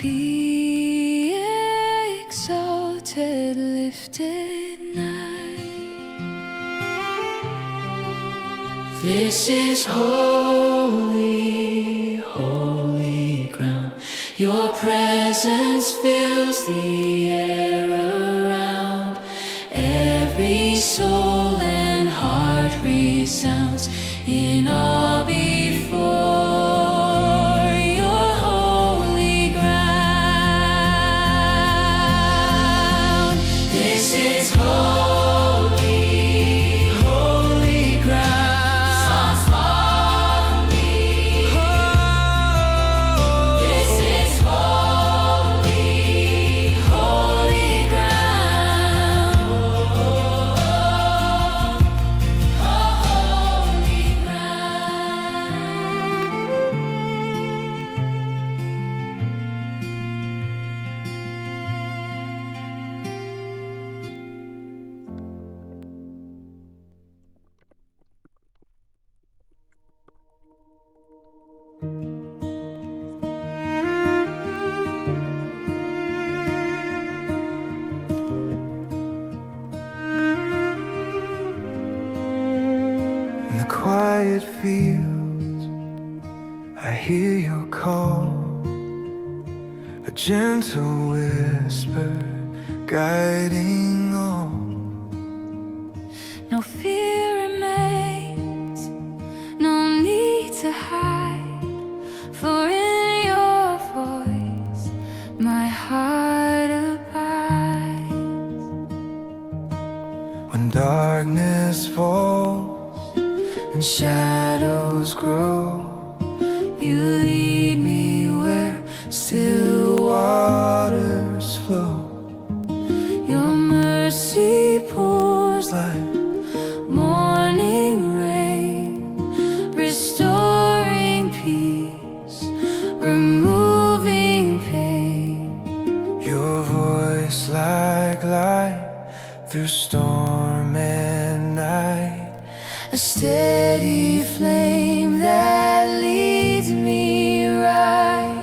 Be exalted, lifted night. This is holy, holy ground. Your presence fills the air around. Every soul and heart resounds in awe before your holy ground. This is holy, holy ground. Songs follow me. This is holy, holy ground. Holy In the quiet fields, I hear your call, a gentle whisper guiding all. No fear remains, no need to hide, for in your voice my heart abides. When darkness falls and shadows grow, You lead me where still waters flow. your mercy pours Like morning rain, restoring peace, removing pain. your voice like light through storm and night. A steady flame that leads me right.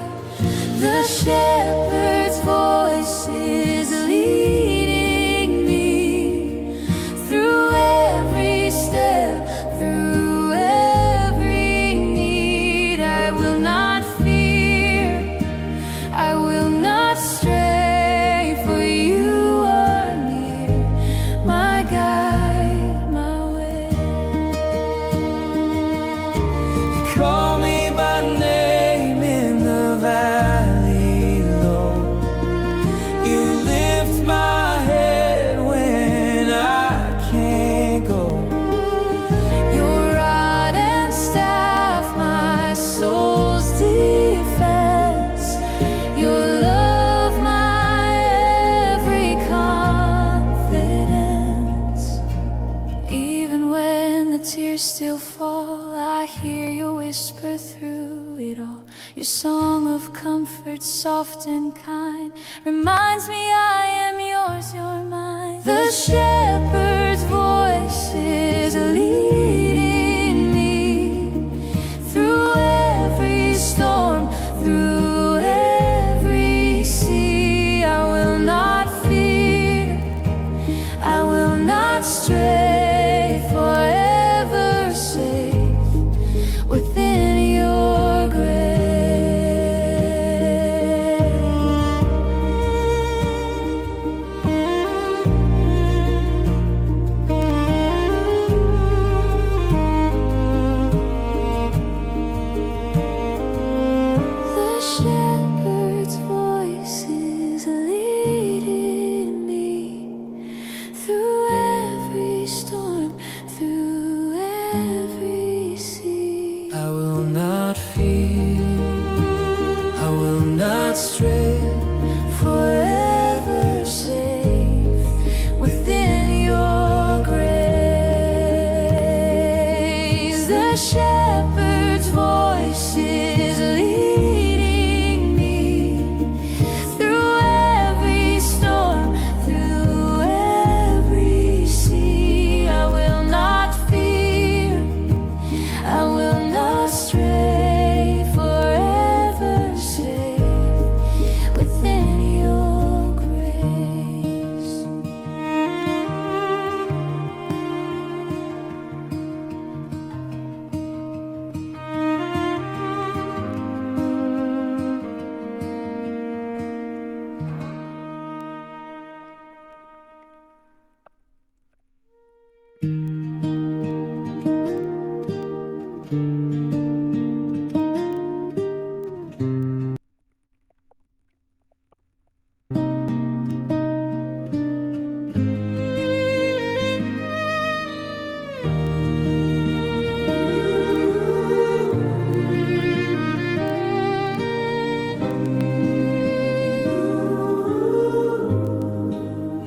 The shepherd's voice is leading me through every step, through every need. I will not fear, I will not stray, for you are near, my guide, my way. Call me by name in the valley low. You lift my head when I can't go. Your rod and staff, my soul's defense. Your love, my every confidence. Even when the tears still fall, I hear you whisper through it all. Your song of comfort, soft and kind, reminds me I am yours, you're mine. The shepherd's voice is leading me through every storm, through every sea. I will not fear, I will not stray, forever safe within your grace. The shepherd's voice is leading me through every storm, through every sea. I will not fear, I will not stray, Forever safe within your grace. The shepherd's voice is leading me through every storm, through every sea. I will not fear, I will not stray, forever safe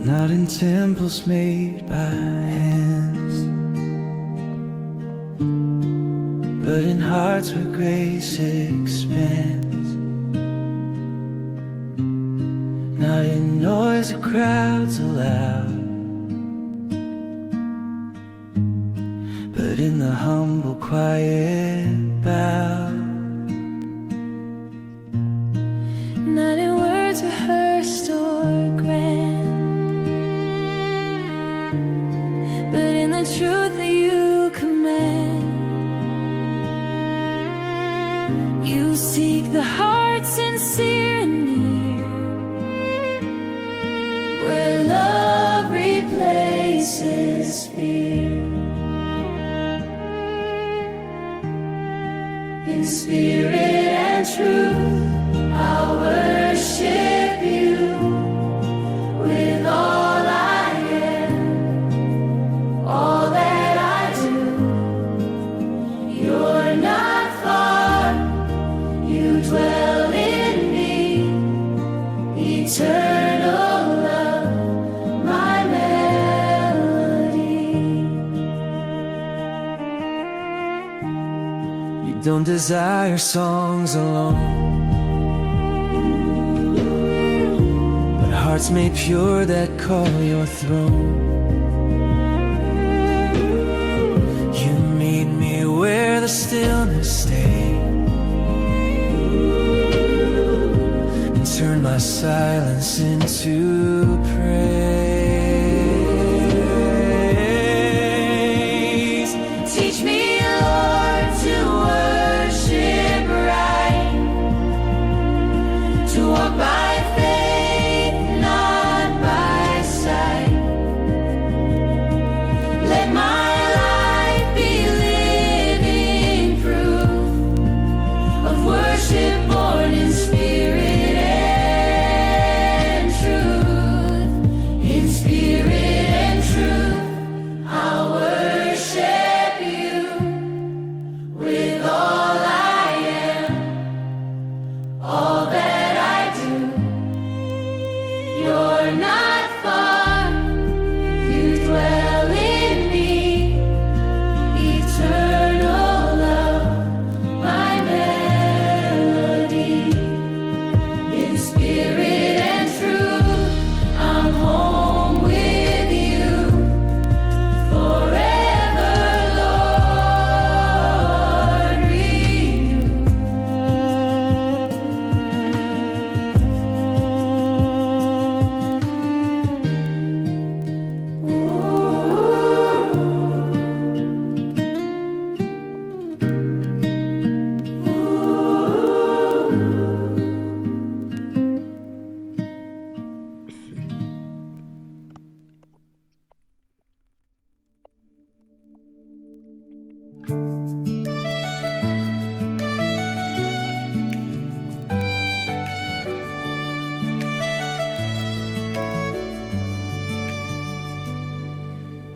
Not in temples made by hands, but in hearts where grace expands. Not in noise of crowds aloud, but in the humble quiet bow. Not in words rehearsed or grand, but in the truth that you command. You seek the heart sincere and near, where love replaces fear. In spirit and truth, I'll worship you with all I am, all that I do. You're not far, you dwell in me, eternal love, my melody. You don't desire songs alone, hearts made pure that call your throne. You meet me where the stillness stays, and turn my silence into praise. Teach me, Lord, to worship right, to walk by faith, not by sight. Let my life be living proof of worship born in spirit and truth. In spirit and truth, I'll worship you with all I am, all that I do. You're not far, you dwell in me, eternal love, my melody. In spirit and truth, I'm home with you forever, Lord. Renew.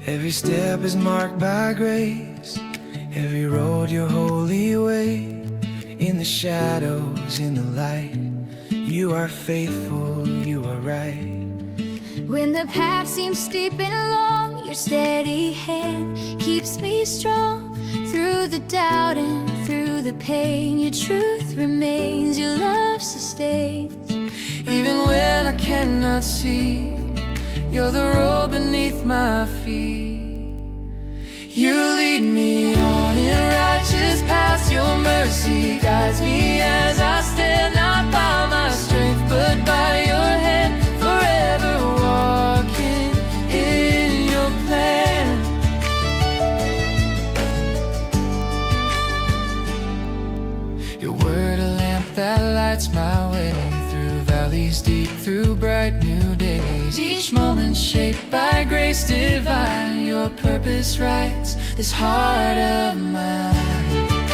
Every step is marked by grace, every road your holy way. In the shadows, in the light, you are faithful, you are right. When the path seems steep and long, your steady hand keeps me strong. Through the doubt and through the pain, your truth remains, your love sustains. Even when I cannot see, you're the road beneath my feet. You lead me on in righteous paths, your mercy guides me as I stand, not by my strength, but by your hand, forever walking in your plan. Your word a lamp that lights my way, through valleys deep, through bright new days. Each moment shaped by grace divine, your purpose writes this heart of mine.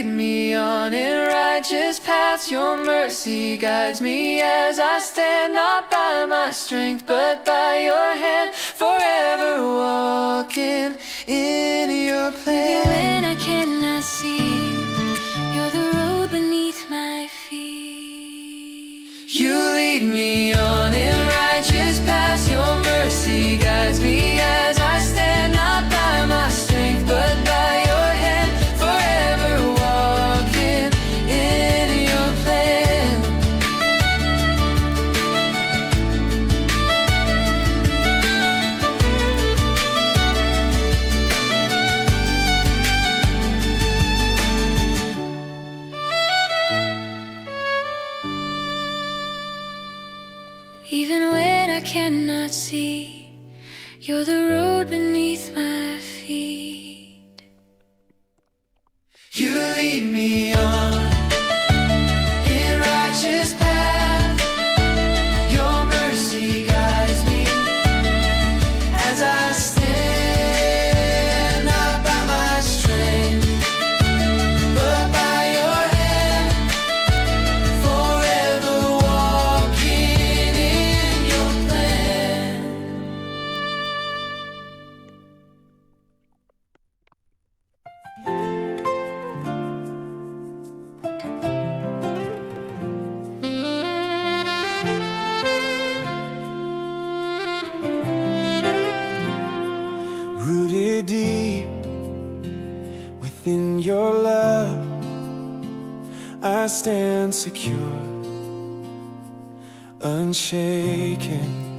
lead me on in righteous paths. Your mercy guides me as I stand, not by my strength, but by your hand, forever walking in your plan. When I cannot see, you're the road beneath my feet. You lead me on in righteous paths. Your mercy guides me as I stand, not by my strength, but by your hand, forever walking in your plan. Even when I cannot see, you're the road beneath my feet. You lead me on in righteous path. Your mercy guides me as I stand, not by my strength, but by your hand, forever walking in your plan. Rooted deep within your love, I stand secure, unshaken.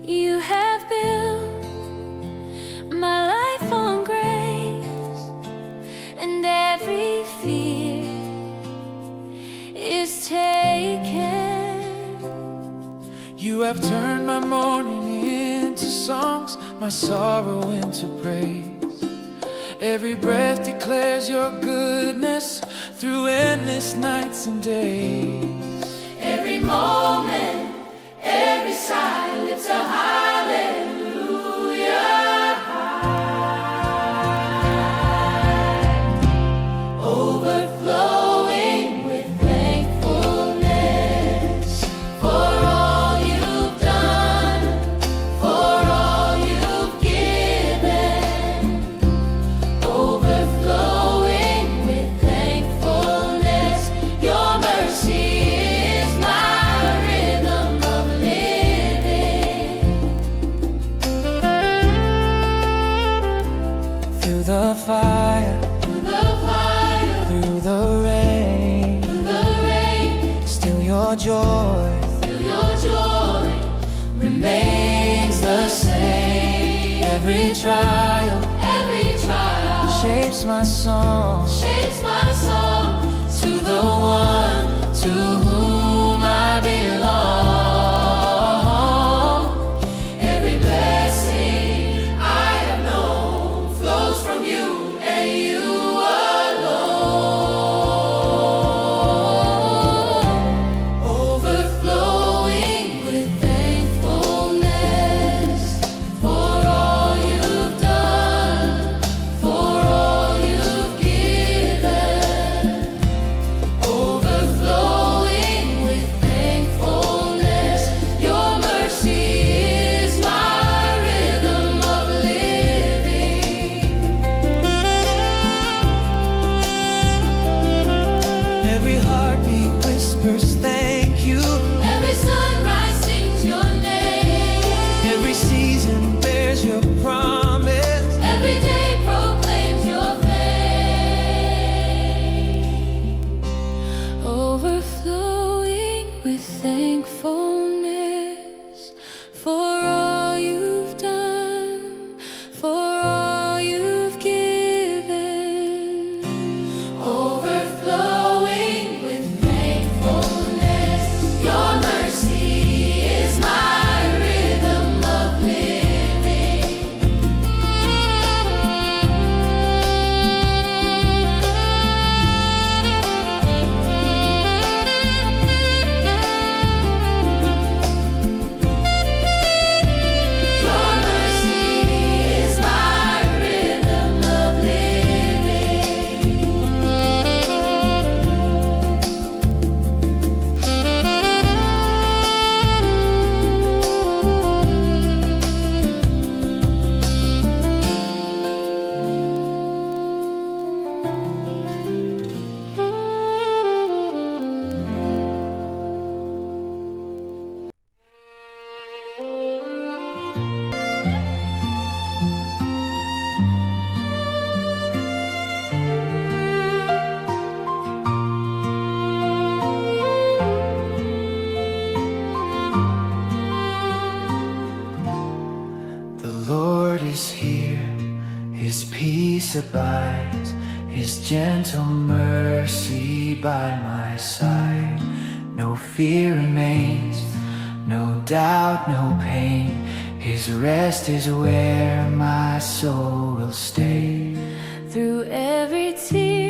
You have built my life on grace, and every fear is taken. You have turned my mourning into songs, my sorrow into praise. Every breath declares your goodness through endless nights and days. Every moment, every sigh lifts a hallelujah high, overflowing with thankfulness for all you've done, for all you've given, overflowing with thankfulness. Your mercy is my rhythm of living. Through the fire, Through the fire, through the rain, through the rain, still your joy still your joy remains the same. every trial Every trial shapes my song. shapes my song to the one to whom I belong. Every blessing I have known flows from you and you alone, overflowing with thankfulness for all you've done, for all you've given, overflowing with thankfulness. Your mercy is my rhythm of living. Every heartbeat whispers thank you. Every sunrise sings your name. Every season bears your promise. Every day proclaims your fame. Overflowing with thankfulness for all you've done, for all you've given. Overflowing with thankfulness peace abides, His gentle mercy by my side. No fear remains, no doubt, no pain. His rest is where my soul will stay. Through every tear